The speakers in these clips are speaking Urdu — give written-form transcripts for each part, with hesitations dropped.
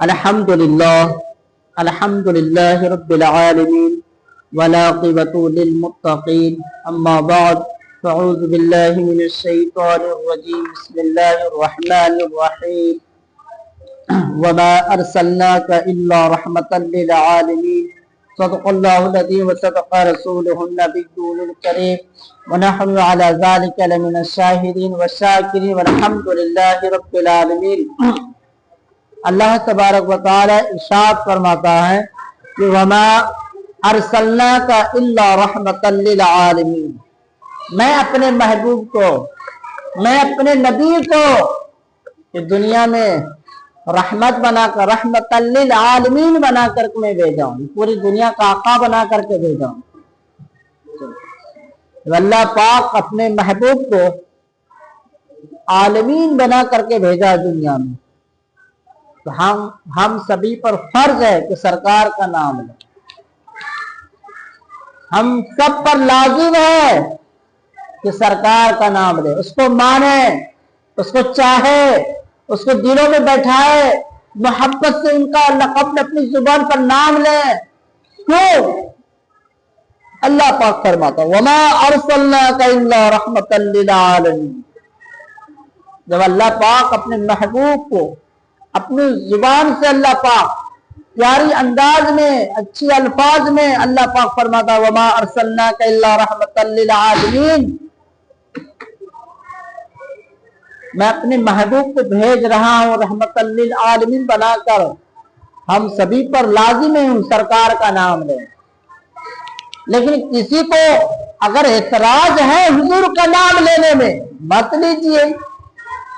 الحمدللہ رب العالمین والعاقبۃ للمتقین اما بعد فاعوذ باللہ من الشیطان الرجیم بسم اللہ الرحمن الرحیم وما ارسلناک الا رحمۃ للعالمین صدق اللہ العظیم وصدق رسولہ النبی الکریم ونحن على ذلك لمن الشاہدین والشاکرین والحمدللہ رب العالمین۔ اللہ تبارک و تعالی ارشاد فرماتا ہے کہ وما ارسلناک الا رحمۃ للعالمین، میں اپنے محبوب کو، میں اپنے نبی کو دنیا میں رحمت بنا کر، رحمت للعالمین بنا کر میں بھیجا ہوں، پوری دنیا کا آقا بنا کر کے بھیجا ہوں۔ اللہ پاک اپنے محبوب کو عالمین بنا کر کے بھیجا دنیا میں، تو ہم سبھی پر فرض ہے کہ سرکار کا نام لیں، ہم سب پر لازم ہے کہ سرکار کا نام لیں، اس کو مانے، اس کو چاہے، اس کو دلوں میں بیٹھائے، محبت سے ان کا لقب اپنی زبان پر نام لیں۔ کیوں؟ اللہ پاک فرماتا وما ارسلناک الا رحمۃ للعالمین۔ جب اللہ پاک اپنے محبوب کو اپنی زبان سے، اللہ پاک پیاری انداز میں، اچھی الفاظ میں اللہ پاک فرماتا وما ارسلناک الا رحمۃ للعالمین، میں اپنے محبوب کو بھیج رہا ہوں رحمت للعالمین بنا کر، ہم سبھی پر لازم ہے سرکار کا نام لیں۔ لیکن کسی کو اگر اعتراض ہے حضور کا نام لینے میں، مت لیجیے،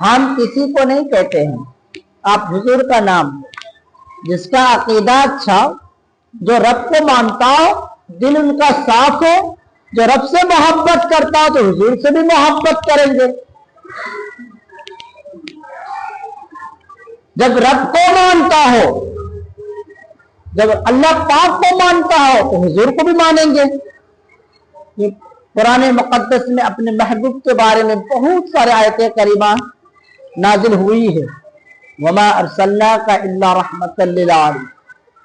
ہم کسی کو نہیں کہتے ہیں آپ حضور کا نام لیں۔ جس کا عقیدہ اچھا، جو رب کو مانتا ہو، دل ان کا صاف ہو، جو رب سے محبت کرتا ہو تو حضور سے بھی محبت کریں گے۔ جب رب کو مانتا ہو، جب اللہ پاک کو مانتا ہو تو حضور کو بھی مانیں گے۔ قرآن مقدس میں اپنے محبوب کے بارے میں بہت سارے آیت کریمہ نازل ہوئی ہے۔ وما ارسلناک الا رحمۃ للعالمین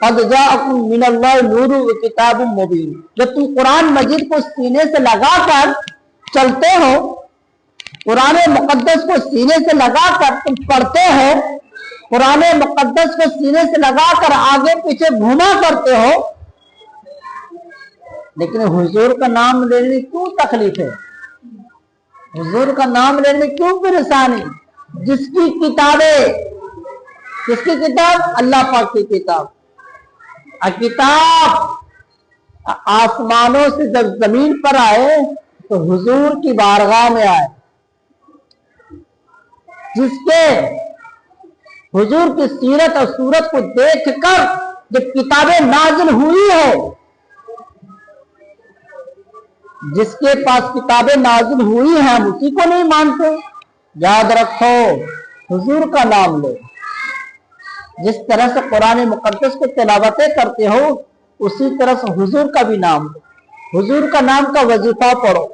قد جاءکم من اللہ نور وکتاب مبین۔ جب تم قرآن مجید کو سینے سے لگا کر چلتے ہو، قرآن مقدس کو سینے سے لگا کر تم پڑھتے ہو، قرآن مقدس کو سینے سے لگا کر آگے پیچھے گھوما کرتے ہو، لیکن حضور کا نام لینے میں کیوں تکلیف ہے؟ حضور کا نام لینے میں کیوں پریشانی؟ جس کی کتابیں، کس کی کتاب؟ اللہ پاک کی کتاب۔ کتاب آسمانوں سے جب زمین پر آئے تو حضور کی بارگاہ میں آئے، جس کے حضور کی سیرت اور صورت کو دیکھ کر جب کتابیں نازل ہوئی ہے، جس کے پاس کتابیں نازل ہوئی ہیں ہم اسی کو نہیں مانتے۔ یاد رکھو، حضور کا نام لو، جس طرح سے قرآن مقدس کو تلاوتیں کرتے ہو اسی طرح سے حضور کا بھی نام لو، حضور کا نام کا وظیفہ پڑھو۔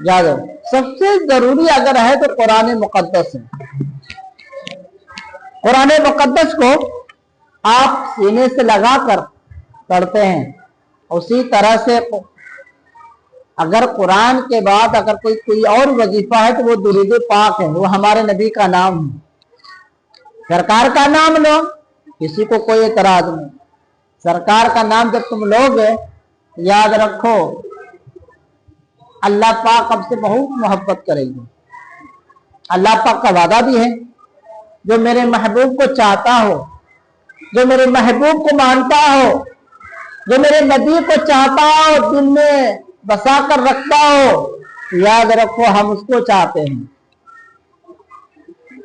یاد رکھو، سب سے ضروری اگر ہے تو قرآن مقدس ہے۔ قرآن مقدس کو آپ سینے سے لگا کر پڑھتے ہیں، اسی طرح سے اگر قرآن کے بعد اگر کوئی اور وظیفہ ہے تو وہ درود پاک ہے، وہ ہمارے نبی کا نام ہے، سرکار کا نام لو، کسی کو کوئی اعتراض نہیں۔ سرکار کا نام جب تم لوگے، یاد رکھو اللہ پاک اب سے بہت محبت کریں گے۔ اللہ پاک کا وعدہ بھی ہے، جو میرے محبوب کو چاہتا ہو، جو میرے محبوب کو مانتا ہو، جو میرے نبی کو چاہتا ہو، دل میں بسا کر رکھتا ہو، یاد رکھو ہم اس کو چاہتے ہیں۔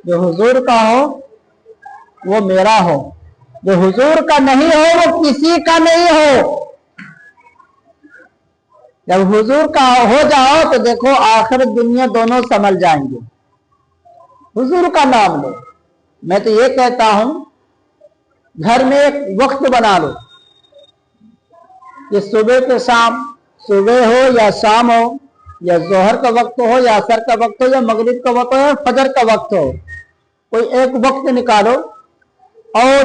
جو حضور کا ہو وہ میرا ہو، جو حضور کا نہیں ہو وہ کسی کا نہیں ہو۔ جب حضور کا ہو جاؤ تو دیکھو آخرت دنیا دونوں سنبھل جائیں گے۔ حضور کا نام لو۔ میں تو یہ کہتا ہوں گھر میں ایک وقت بنا لو کہ صبح کے شام، صبح ہو یا شام ہو، یا ظہر کا وقت ہو یا عصر کا وقت ہو یا مغرب کا وقت ہو یا فجر کا وقت ہو، کوئی ایک وقت نکالو اور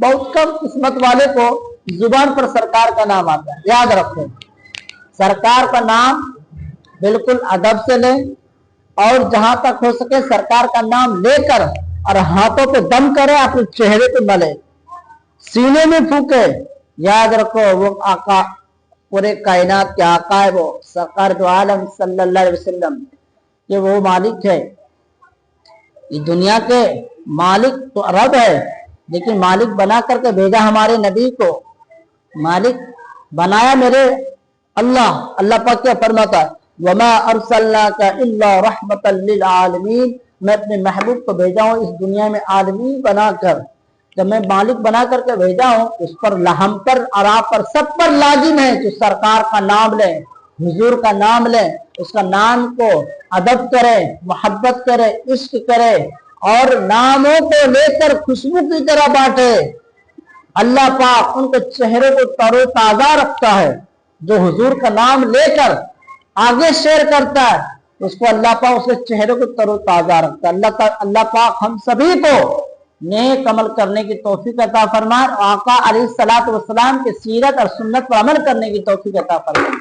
بہت کم قسمت والے کو زبان پر سرکار کا نام آتا ہے. یاد رکھو سرکار کا نام بالکل ادب سے لیں اور جہاں تک ہو سکے سرکار کا نام لے کر اور ہاتھوں پہ دم کرے, اپنے چہرے پہ ملے, سینے میں پھونکے. یاد رکھو وہ آقا پورے کائنات کے آقا ہے, وہ سرکار دو عالم صلی اللہ علیہ وسلم, کہ وہ مالک ہے. یہ دنیا کے مالک تو رب ہے, لیکن مالک بنا کر کے بھیجا ہمارے نبی کو. مالک بنایا میرے اللہ. اللہ پاک کیا فرماتا ہے, وَمَا أَرْسَلْنَاكَ إِلَّا رَحْمَةً لِّلْعَالَمِينَ, میں اپنے محبوب کو بھیجا ہوں اس دنیا میں عالمین بنا کر. جب میں مالک بنا کر کے بھیجا ہوں, اس پر ہم پر اور آپ پر سب پر لازم ہے کہ سرکار کا نام لیں, حضور کا نام لیں, اس کا نام کو ادب کرے, محبت کرے, عشق کرے, اور ناموں کو لے کر خوشبو کی طرح بانٹے. اللہ پاک ان کے چہرے کو تر و تازہ رکھتا ہے. جو حضور کا نام لے کر آگے شیئر کرتا ہے اس کو اللہ پاک اس کے چہرے کو تر و تازہ رکھتا ہے. اللہ پاک ہم سبھی کو نیک عمل کرنے کی توفیق عطا فرمائے, آقا علیہ الصلوۃ والسلام کی سیرت اور سنت پر عمل کرنے کی توفیق عطا فرمائے.